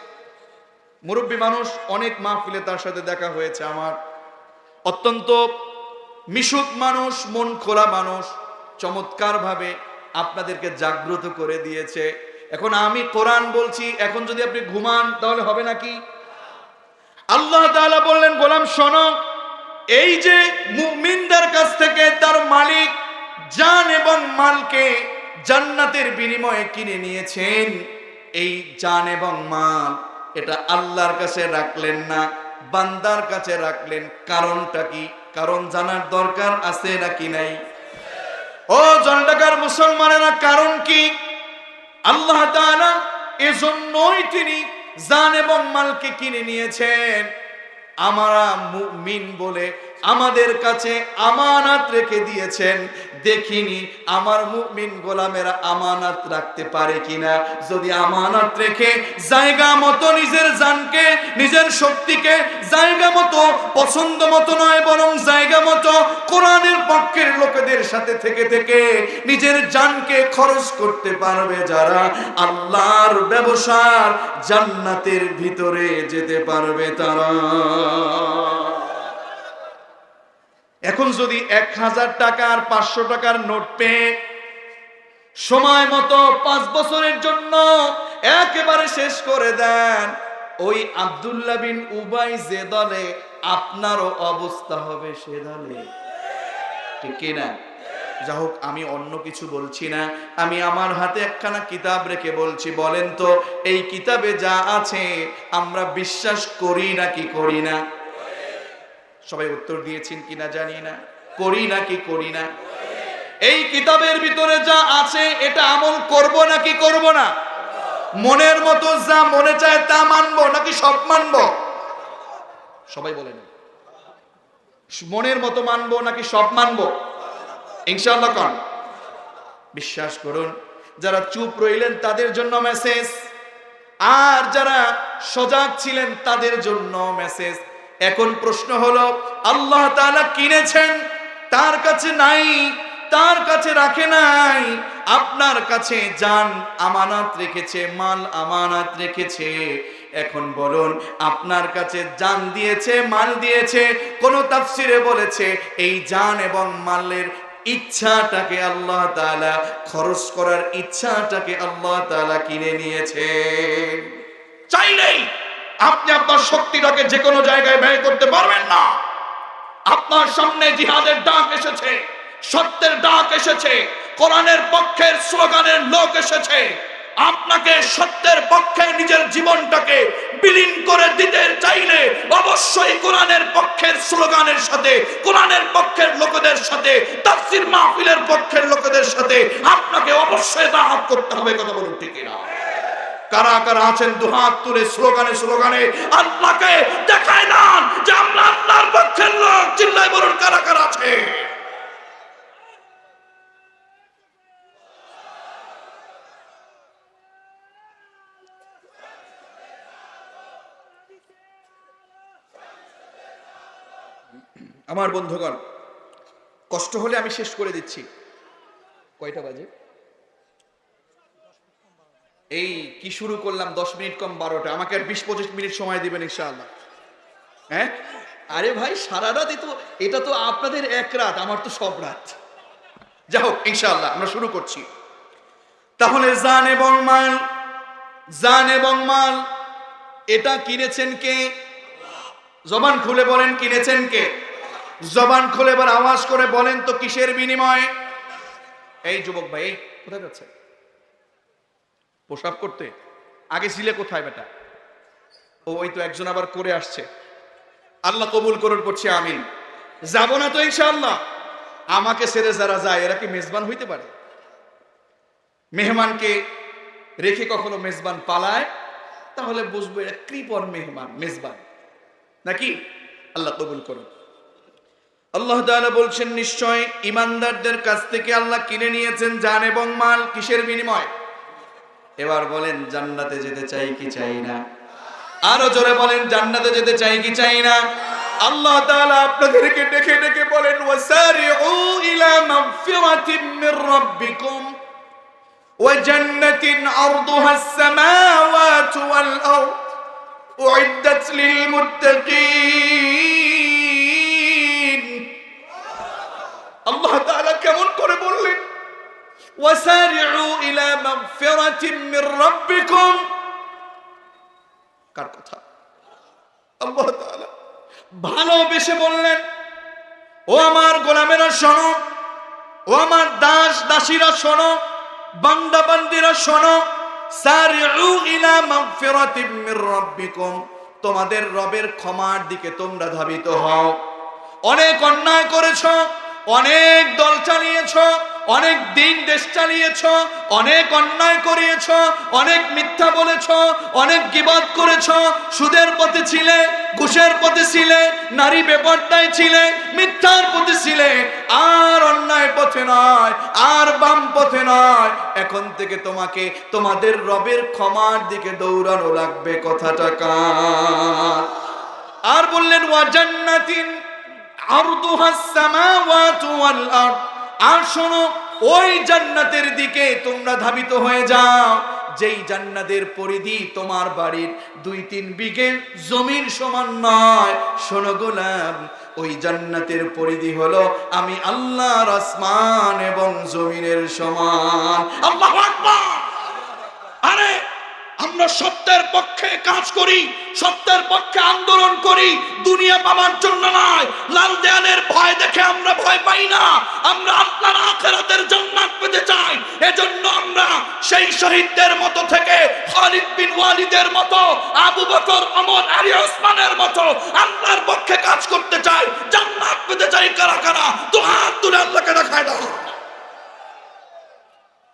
[SPEAKER 1] মুরব্বী মানুষ, অনেক মাহফিলে তার সাথে দেখা হয়েছে আমার। অত্যন্ত মিশুক মানুষ, মন খোলা মানুষ, চমৎকার ভাবে আপনাদেরকে জাগ্রত করে দিয়েছে। এখন আমি কোরআন বলছি, এখন যদি আপনি ঘুমান তাহলে হবে নাকি? আল্লাহ তাআলা বললেন, গোলাম শোনো, এই যে মুমিনদের কাছ থেকে তার মালিক জান এবং মালকে জান্নাতের বিনিময়ে কিনে নিয়েছেন, এই জান এবং মাল এটা আল্লাহর কাছে রাখলেন না, বান্দার কাছে রাখলেন। কারণটা কি? কারণ জানার দরকার আছে নাকি নাই? ও জনটাকার মুসলমানেরা, কারণ কি? আল্লাহ তাআলা এজন্যই তিনি জান এবং মালকে কিনে নিয়েছেন। আমরা মুমিন বলে আমাদের কাছে আমানত রেখে দিয়েছেন। দেখিনি আমার মুমিন গোলামেরা আমানত রাখতে পারে কিনা। যদি আমানত রেখে জায়গা মতো নিজের জানকে, নিজের শক্তিকে জায়গা মতো, পছন্দ মতো নয় বরং জায়গা মতো কোরআনের পক্ষের লোকেদের সাথে থেকে থেকে নিজের জানকে খরচ করতে পারবে যারা, আল্লাহর ব্যবসার জান্নাতের ভিতরে যেতে পারবে তারা। এখন যদি 1000 টাকা আর 500 টাকার নোট পেয়ে সময় মতো 5 বছরের জন্য একেবারে শেষ করে দেন, ওই আব্দুল্লাহ বিন উবাই যে দলে, আপনারও অবস্থা হবে সে দলে, ঠিক কিনা? যা হোক, আমি অন্য কিছু বলছি না, আমি আমার হাতে একখানা কিতাব রেখে বলছি। বলেন তো, এই কিতাবে যা আছে আমরা বিশ্বাস করি নাকি করি না? সবাই উত্তর দিয়েছেন কিনা জানি না। করি নাকি করি না? এই কিতাবের ভিতরে যা আছে এটা আমল করব নাকি করব না? মনের মতো যা মনে চায় তা মানবো নাকি সব মানবো? সবাই বলেন, মনের মতো মানবো নাকি সব মানবো? ইনশাআল্লাহ কোন? বিশ্বাস করুন, যারা চুপ রইলেন তাদের জন্য মেসেজ, আর যারা সজাগ ছিলেন তাদের জন্য মেসেজ। এখন প্রশ্ন হলো, আল্লাহ তাআলা কিনেছেন, তার কাছে নাই, তার কাছে রাখে নাই, আপনার কাছে জান আমানত রেখেছে, মাল আমানত রেখেছে। এখন বলুন, আপনার কাছে জান দিয়েছে, মাল দিয়েছে, কোন তাফসিরে বলেছে এই জান এবং মালের ইচ্ছাটাকে আল্লাহ তাআলা, খরচ করার ইচ্ছাটাকে আল্লাহ তাআলা কিনে নিয়েছে। চাইলেই আপনি আপনার শক্তিটাকে যে কোনো জায়গায় ব্যয় করতে পারবেন না। আপনার সামনে জিহাদের ডাক এসেছে, সত্যের ডাক এসেছে, কোরআনের পক্ষের স্লোগানের লোক এসেছে। আপনাকে সত্যের পক্ষে নিজের জীবনটাকে বিলীন করে দিতে চাইলে অবশ্যই কোরআনের পক্ষের স্লোগানের সাথে, কোরআনের পক্ষের লোকেদের সাথে, তাফসীর মাহফিলের পক্ষের লোকেদের সাথে আপনাকে অবশ্যই দাওয়াত করতে হবে। কথা বলুন ঠিক কিনা? কারা কারা আছেন দুহাত তুলে স্লোগানে স্লোগানে আল্লাহকে দেখায় দেন যে আমরা আল্লাহর পক্ষের লোক? চিল্লায় বলুন কারা কারা আছে? আমার বন্ধুগণ, কষ্ট হলে আমি শেষ করে দিচ্ছি। কয়টা বাজে? এই কি শুরু করলাম 10 মিনিট কম 12টা। আমাকে আর 20-25 মিনিট সময় দিবেন ইনশাআল্লাহ। হ্যাঁ, আরে ভাই সারা রাত, এটা তো আপনাদের এক রাত, আমার তো সব রাত। যাই হোক, ইনশাআল্লাহ আমরা শুরু করছি। তাহলে জান এবং মাল, জান এবং মাল এটা কিনেছেন কে? জবান খুলে বলেন, কিনেছেন কে? জবান খুলে এবার আওয়াজ করে বলেন তো কিসের বিনিময়ে? এই যুবক ভাই, কোথায় যাচ্ছে? প্রসাব করতে? আগে ছিলে কোথায় বেটা? ও ওই তো একজন আবার করে আসছে। আল্লাহ কবুল করুন, পড়ছি আমিন। যাব না তো ইনশাআল্লাহ। আমাকে ছেড়ে যারা যায় এরা কি মেজবান হইতে পারে? মেহমানকে রেখে কখনো মেজবান পালায়? তাহলে বুঝবো এরা কৃপণ মেহমান, মেজবান নাকি? আল্লাহ কবুল করুন। আল্লাহ তাআলা বলছেন, নিশ্চয় ইমানদারদের কাছ থেকে আল্লাহ কিনে নিয়েছেন জান এবং মাল। কিসের বিনিময়? এবার বলেন, জান্নাতে যেতে চাই কি চাই না? আরো জোরে বলেন, জান্নাতে যেতে চাই কি চাই না? আল্লাহ তাআলা আপনাদেরকে ডেকে ডেকে বলেন, ওয়াসারিউ ইলা মাগফিরাতিন মির রাব্বিকুম ওয়া জান্নাতিন আরদুহাস সামাওয়াতু ওয়াল আরদ উইদ্দাত লিল মুত্তাকিন। আল্লাহ তাআলা কেমন করে বললেন, ওয়াসারিউ ইলা মাগফিরাতিন মির রাব্বিকুম। কার কথা? আল্লাহ তাআলা ভালোবেসে বললেন, ও আমার গোলামেরা শোনো, ও আমার দাস দাসীরা শোনো, বান্দা বান্দিরা শোনো, সারিউ ইলা মাগফিরাতিন মির রাব্বিকুম, তোমাদের রবের ক্ষমার দিকে তোমরা ধাবিত হও। অনেক অন্যায় করেছো, অনেক দল চালিয়েছো, অনেক দিন দেশ চালিয়েছো, অনেক অন্যায় করিয়েছো, অনেক মিথ্যা বলেছো, অনেক গীবত করেছো, সুদের পথে ছিলে, ঘুষের পথে ছিলে, নারী বেপরদায় ছিলে, মিথ্যার পথে ছিলে, আর অন্যায় পথে নয়, আর বাম পথে নয়। এখন থেকে তোমাকে তোমাদের রবের ক্ষমার দিকে দৌড়ানো লাগবে। কথাটা কার? আর বললেন, ওয়া জান্নাতিন আরদুহাস সামাওয়াতু ওয়াল আরদ। আর শোনো, ওই জান্নাতের দিকে তোমরা ধাবিত হয়ে যাও যেই জান্নাতের পরিধি তোমার বাড়ির 2-3 বিঘে জমির সমান নয়। শোনো গোলাম, ওই জান্নাতের পরিধি হলো আমি আল্লাহর আসমান এবং জমিনের সমান। আল্লাহু আকবার। আরে আমরা সত্যের পক্ষে কাজ করি, সত্যের পক্ষে আন্দোলন করি, দুনিয়া পাওয়ার জন্য নয়। লাল দেয়ালের ভয় দেখে আমরা ভয় পাই না, আমরা আল্লাহর আখিরাতের জান্নাত পেতে চাই। এজন্য আমরা সেই শহীদদের মতো থেকে, খালিদ বিন ওয়ালিদের মতো, আবু বকর, ওমর, আলী, ওসমানের মতো আল্লাহর পক্ষে কাজ করতে চাই, জান্নাত পেতে চাই। কারা কারা তো হাত তুলে আল্লাহকে দেখায় দাও।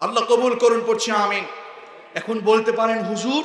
[SPEAKER 1] আল্লাহ কবুল করুন, পড়ছি আমিন। এখন বলতে পারেন, হুজুর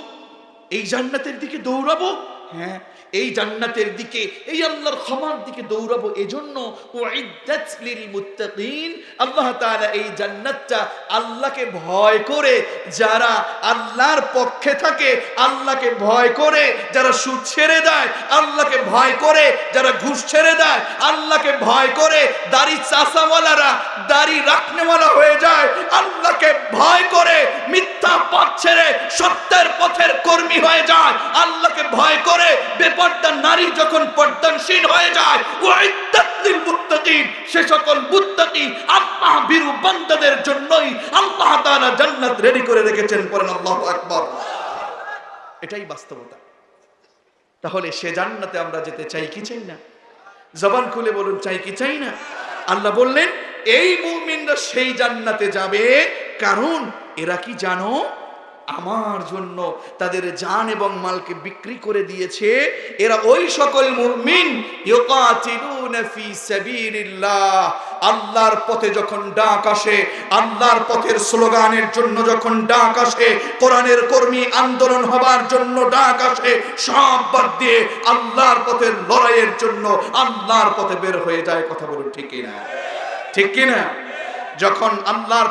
[SPEAKER 1] এই জান্নাতের দিকে দৌড়াবো? হ্যাঁ, এই জান্নাতের দিকে, এই আল্লাহর ক্ষমার দিকে দৌড়াবো। এজন্য উইদ্দাত লিল মুত্তাকিন, আল্লাহ তাআলা এই জান্নাতটা আল্লাহকে ভয় করে যারা আল্লাহর পক্ষে থাকে, আল্লাহকে ভয় করে যারা সুদ ছেড়ে দেয়, আল্লাহকে ভয় করে যারা ঘুষ ছেড়ে দেয়, আল্লাহকে ভয় করে দাড়ি চাষাওয়ালারা দাড়ি রাখনেওয়ালা হয়ে যায়, আল্লাহকে ভয় করে মিথ্যা পথ ছেড়ে সত্যের পথের কর্মী হয়ে যায়, আল্লাহকে ভয় করে বেপরদা নারী যখন পর্দানশীল হয়ে যায়, উইদ্দাত লিল মুত্তাকিন, সে সকল মুত্তাকি আল্লাহ ভীরু বান্দাদের জন্যই আল্লাহ তাআলা জান্নাত রেডি করে রেখেছেন। পড়েন আল্লাহু আকবার। এটাই বাস্তবতা। তাহলে সে জান্নাতে আমরা যেতে চাই কি চাই না? জবান খুলে বলুন, চাই কি চাই না? আল্লাহ বললেন, এই মুমিনরা সেই জান্নাতে যাবে, কারণ এরা কি জানো, আমার জন্য তাদের জান এবং মালকে বিক্রি করে দিয়েছে। এরা ওই সকল মুমিন ইউকাতিলুনা ফি সাবিলিল্লাহ, আল্লাহর পথে যখন ডাক আসে, আল্লাহর পথের স্লোগানের জন্য যখন ডাক আসে, কোরআনের কর্মী আন্দোলন হবার জন্য ডাক আসে, সব বাদ দিয়ে আল্লাহর পথের লড়াইয়ের জন্য আল্লাহর পথে বের হয়ে যায়। কথা বলুন, ঠিক কিনা? ঠিক কিনা? যখন আল্লাহর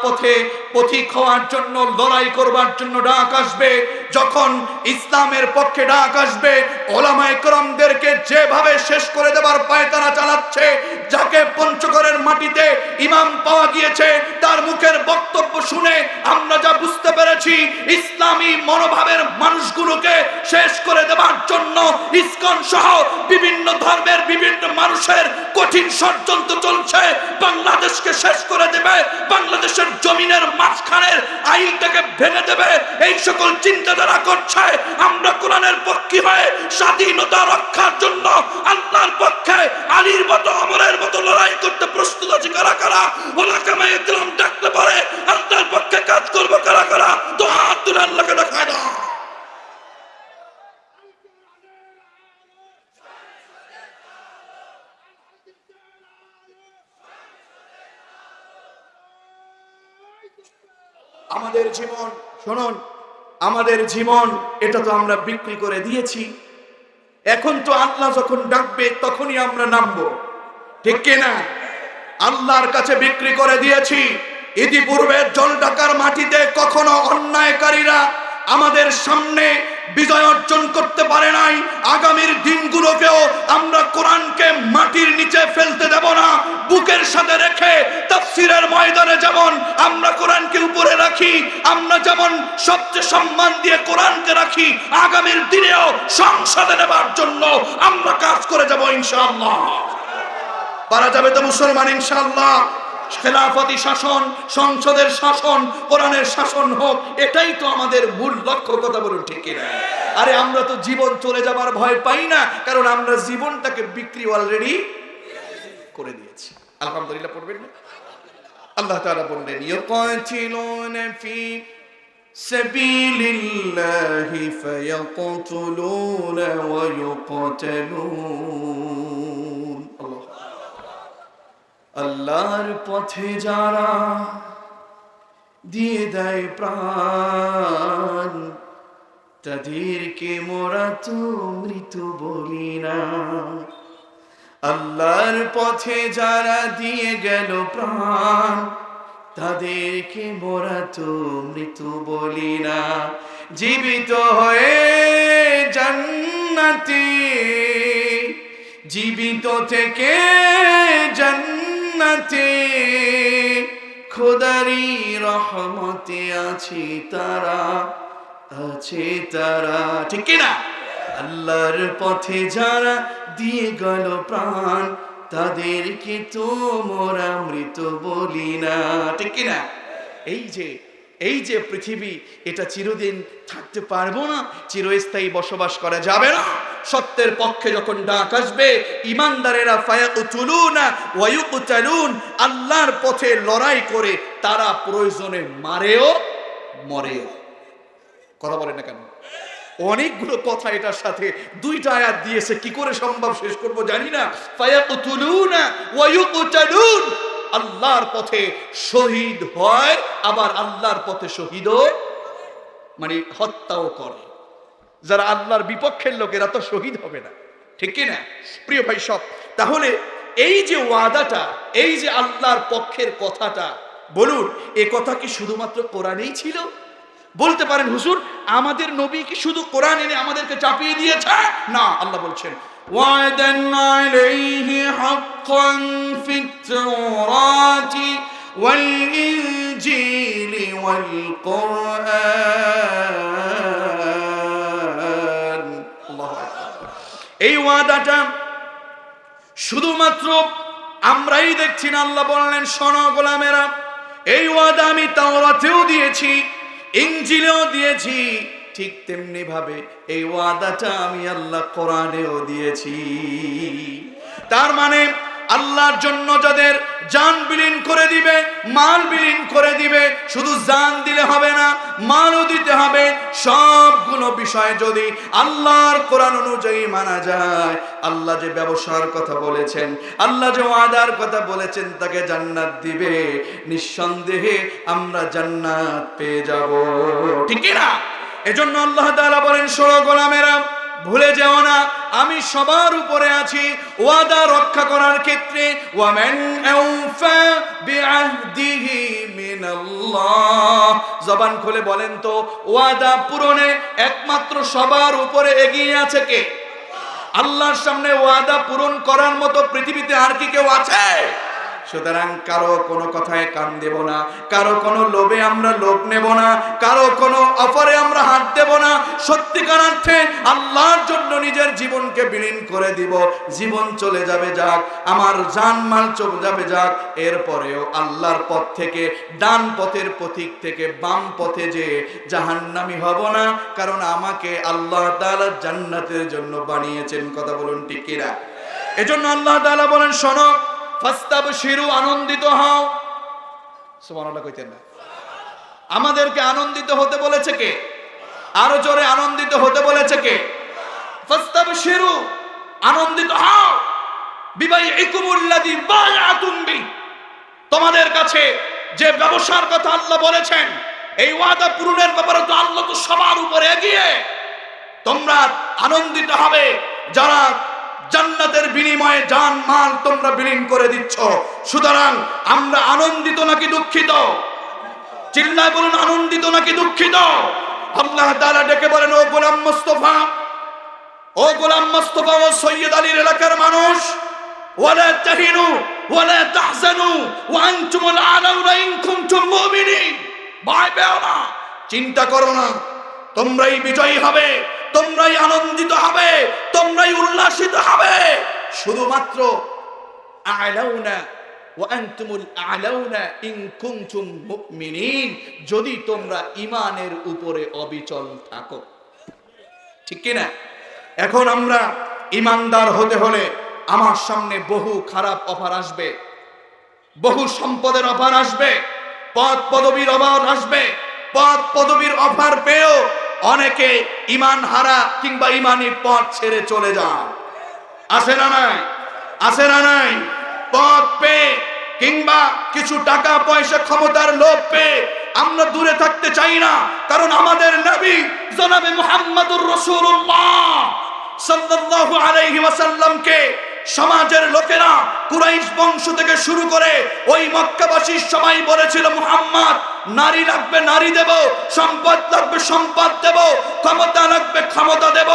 [SPEAKER 1] পথে পথিক হওয়ার জন্য, লড়াই করবার জন্য ডাক আসবে, যখন ইসলামের পক্ষে ডাক আসবে, ওলামায়ে কেরামদেরকে যেভাবে শেষ করে দেবার পায়তারা চালাচ্ছে, যাকে পঞ্চগড়ের মাটিতে ইমাম পাওয়া গিয়েছে, তার মুখের বক্তব্য শুনে আমরা যা বুঝতে পেরেছি, ইসলামী মনোভাবের মানুষগুলোকে শেষ করে দেবার জন্য ইসকন সহ বিভিন্ন ধর্মের বিভিন্ন মানুষের কঠিন ষড়যন্ত্র চলছে। বাংলাদেশকে শেষ করে দেবে, বাংলাদেশের জমিনের মাঝখানের আইনটাকে ভেঙে দেবে, এই সকল চিন্তাধারা করছে। আমরা কোরআনের পক্ষে হয়ে স্বাধীনতা রক্ষার জন্য আল্লাহর পক্ষে আলীর মতো, ওমরের মতো লড়াই করতে প্রস্তুত আছি। কারা কারা? ওলামায়ে কেরাম ডাকলে পরে আল্লাহর পক্ষে কাজ করবো। কারা কারা? তো হাত তুলে আল্লাহকে দেখায় দাও। আমাদের জীবন, শুনুন, আমাদের জীবন এটা তো আমরা বিক্রি করে দিয়েছি। এখন তো আল্লাহ যখন ডাকবে তখনই আমরা নামবো, ঠিক কিনা? আল্লাহর কাছে বিক্রি করে দিয়েছি। ইতিপূর্বে জল ঢাকার মাটিতে কখনো অন্যায়কারীরা আমাদের সামনে বিজয় অর্জন করতে পারে নাই। আগামীর দিনগুলোকেও আমরা কোরআনকে মাটির নিচে ফেলতে দেব না। বুকের সাথে রেখে তাফসীরের ময়দানে যেমন আমরা কোরআনকে উপরে রাখি, আমরা যেমন সবচেয়ে সম্মান দিয়ে কোরআনকে রাখি, আগামীর দিনেও সংসদে নেবার জন্য আমরা কাজ করে যাব ইনশাআল্লাহ। পারা যাবে তো মুসলমান ইনশাআল্লাহ? খেলাফতি শাসন, সংসদের শাসন, কোরআনের শাসন হোক, এটাই তো আমাদের মূল লক্ষ্য। কথা বলুন ঠিক কিনা? আরে আমরা তো জীবন চলে যাবার ভয় পাই না, কারণ আমরা জীবনটাকে বিক্রি অলরেডি করে দিয়েছি। আলহামদুলিল্লাহ পড়বেন না? আল্লাহ তাআলা বললেন ইয়াকাতিলুনা ফি সাবিলিল্লাহি ফায়াকতুলুনা ওয়া ইউকতালুন। আল্লাহর পথে যারা দিয়ে দেয় প্রাণ, তাদেরকে মোরা তো মৃত্যু বলি না। আল্লাহর পথে যারা দিয়ে গেল প্রাণ, তাদেরকে মোরা তো মৃত্যু বলি না। জীবিত হয়ে জান্নাতে, জীবিত থেকে জান্নাতে, খোদারি রহমতে আছে তারা, আছে তারা। ঠিক কিনা? আল্লাহর পথে যারা দিয়ে গেল প্রাণ, তাদেরকে তো মোরা মৃত বলি না। ঠিক কিনা? এই যে পৃথিবী, এটা চিরদিন থাকতে পারবো না, চিরস্থায়ী বসবাস করা যাবে না। সত্যের পক্ষে যখন ডাক আসবে, ইমানদারেরা ফায়াকুতুলুনা ওয়া ইউকতালুন, আল্লাহর পথে লড়াই করে তারা প্রয়োজনে মারেও মরেও। কথা বলেন না কেন? অনেকগুলো কথা এটার সাথে, দুইটা আয়াত দিয়েছে, কি করে সম্ভব শেষ করব জানি না। ফায়াকুতুলুনা ওয়া ইউকতালুন, আল্লাহর পথে শহীদ হয়, আবার আল্লাহর পথে শহীদও মানে হত্যাও করে। যারা আল্লাহর বিপক্ষের লোকেরা তো শহীদ হবে না। ঠিক কি না প্রিয় ভাই সব? তাহলে এই যে ওয়াদাটা, এই যে আল্লাহর পক্ষের কথাটা, বলুন এ কথা কি শুধুমাত্র কোরআনেই ছিল? বলতে পারেন হুজুর আমাদের নবী কি শুধু কোরআন এনে আমাদেরকে চাপিয়ে দিয়েছে? না, আল্লাহ বলছেন ওয়াদান আলাইহি হাক্কান ফিত তাওরাতি ওয়াল ইনজিলি ওয়াল কুরআন। আল্লাহু আকবার। এই ওয়াদাটা শুধুমাত্র আমরাই দেখছি না। আল্লাহ বললেন শোনো গোলামেরা, এই ওয়াদা আমি তাওরাতেও দিয়েছি, ইনজিলেও দিয়েছি, ঠিক তেমনি ভাবে এই ওয়াদাটা আমি আল্লাহ কোরআনেও দিয়েছি। তার মানে আল্লাহর জন্য যাদের জান বিলীন করে দিবে, মাল বিলীন করে দিবে, শুধু জান দিলে হবে না, মালও দিতে হবে। সবগুলো বিষয় যদি আল্লাহর কোরআন অনুযায়ী মানা যায়, আল্লাহ যে ব্যবসার কথা বলেছেন, আল্লাহ যে ওয়াদার কথা বলেছেন তাকে জান্নাত দিবে, নিঃসন্দেহে আমরা জান্নাত পেয়ে যাব। ঠিক কি না? এজন্য আল্লাহ তাআলা বলেন শোনো গোলামেরা, ভুলে যেও না আমি সবার উপরে আছি ওয়াদা রক্ষা করার ক্ষেত্রে। ওয়ামান আওফা বিআহদিহি মিনাল্লাহ, জবান খুলে বলেন তো ওয়াদা পূরণে একমাত্র সবার উপরে এগিয়ে আছে কে? আল্লাহর সামনে ওয়াদা পূরণ করার মতো পৃথিবীতে আর কি কেউ আছে? সুতরাং কারো কোনো কথায় কান দেব না, কারো কোনো লোভে আমরা লোভ নেব না, কারো কোনো অফারে আমরা হাত দেব না। সত্যিকার অর্থে আল্লাহর জন্য নিজের জীবনকে বিলীন করে দিব। জীবন চলে যাবে যাক, আমার জানমাল চলে যাবে যাক, এরপরেও আল্লাহর পথ থেকে, ডান পথের পথিক থেকে বাম পথে যে জাহান্নামী হব না, কারণ আমাকে আল্লাহ তাআলা জান্নাতের জন্য বানিয়েছেন। কথা বলুন ঠিক কিনা? এজন্য আল্লাহ তাআলা বলেন শোনো ফাস্তাবশিরু, আনন্দিত হও। সুবহানাল্লাহ কইতেন না? আমাদেরকে আনন্দিত হতে বলেছে কে? আরো জোরে আনন্দিত হতে বলেছে কে? ফাস্তাবশিরু, আনন্দিত হও বিবাইকুমুল্লাযী বায়াতুম বি, তোমাদের কাছে যে ব্যবসার কথা আল্লাহ বলেছেন, এই ওয়াদা পূরণের ব্যাপারে তো আল্লাহ তো সবার উপরে এগিয়ে। তোমরা আনন্দিত হবে যারা জান্নাতের বিনিময়ে জান মাল তোমরা বিলীন করে দিচ্ছ। সুতরাং আমরা আনন্দিত নাকি দুঃখিত? চিল্লায় বলুন আনন্দিত নাকি দুঃখিত? আল্লাহ তাআলা ডেকে বলেন ও গোলাম মুস্তাফা, ও গোলাম মুস্তাফা, ও সৈয়দ আলীর এলাকার মানুষ, ওয়ালা তাহিনু ওয়ালা তাহজানু ওয়া আনতুমুল আ'লাউনা ইন কুনতুম মুমিনিন। ভয় পেও না, চিন্তা করো না, তোমরাই বিজয়ী হবে, তোমরাই আনন্দিত হবে, তোমরাই উল্লাসিত হবে। শুধুমাত্র আ'লাউনা ওয়া আনতুমুল আ'লাউনা ইন কুনতুম মুমিনিন, যদি তোমরা ঈমানের উপরে অবিচল থাকো। ঠিক কি না? এখন আমরা ঈমানদার হতে হলে আমার সামনে বহু খারাপ অফার আসবে, বহু সম্পদের অফার আসবে, পদ পদবীর অফার আসবে। পদ পদবীর অফার পেয়েও অনেকে ঈমান হারা কিংবা ঈমানি পথ ছেড়ে চলে যায়। আছে না নাই? আছে না নাই? পদ পেয়ে কিংবা কিছু টাকা পয়সা ক্ষমতার লোভ পেয়ে আমরা দূরে থাকতে চাই না, কারণ আমাদের নবী জনাবে মুহাম্মদুর রাসূলুল্লাহ সাল্লাল্লাহু আলাইহি ওয়াসাল্লামকে সমাজের লোকেরা কুরাইশ বংশ থেকে শুরু করে ওই মক্কাবাসী সবাই বলেছিল, মুহাম্মদ নারী লাগবে নারী দেব, সম্পদ লাগবে সম্পদ দেব, ক্ষমতা লাগবে ক্ষমতা দেব,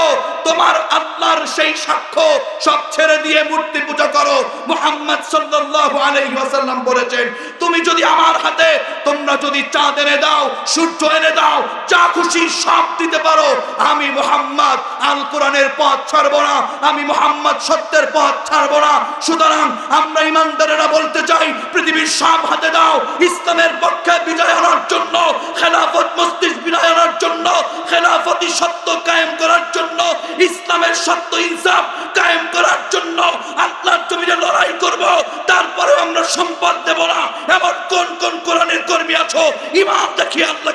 [SPEAKER 1] তোমার আল্লাহর সেই সাক্ষ্য সব ছেড়ে দিয়ে মূর্তি পূজা করো। মুহাম্মদ সাল্লাল্লাহু আলাইহি ওয়াসাল্লাম বলেছেন, তুমি যদি আমার হাতে তোমরা যদি চাঁদ এনে দাও, সূর্য এনে দাও, যা খুশি সব দিতে পারো, আমি মুহাম্মদ আল কোরআনের পথ ছাড়বো না, আমি মুহাম্মদ সত্যের পথ ছাড়বো না। সুতরাং আমরা ইমানদারেরা বলতে চাই, পৃথিবীর সব হাতে দাও, ইসলামের পক্ষে বিজয় আনার জন্য, খেলাফত মসজিদ বিজয় আনার জন্য, খেলাফতি সত্য কায়েম করার জন্য, ইসলামের সত্য ইনসাফ কায়েম করার জন্য আল্লাহর জমিনে লড়াই করব। তারপরে আমরা সম্পদ দেব না। এমন কোন কোন কোরআনের কর্মী আছো, ইমান দেখিয়ে আল্লাহ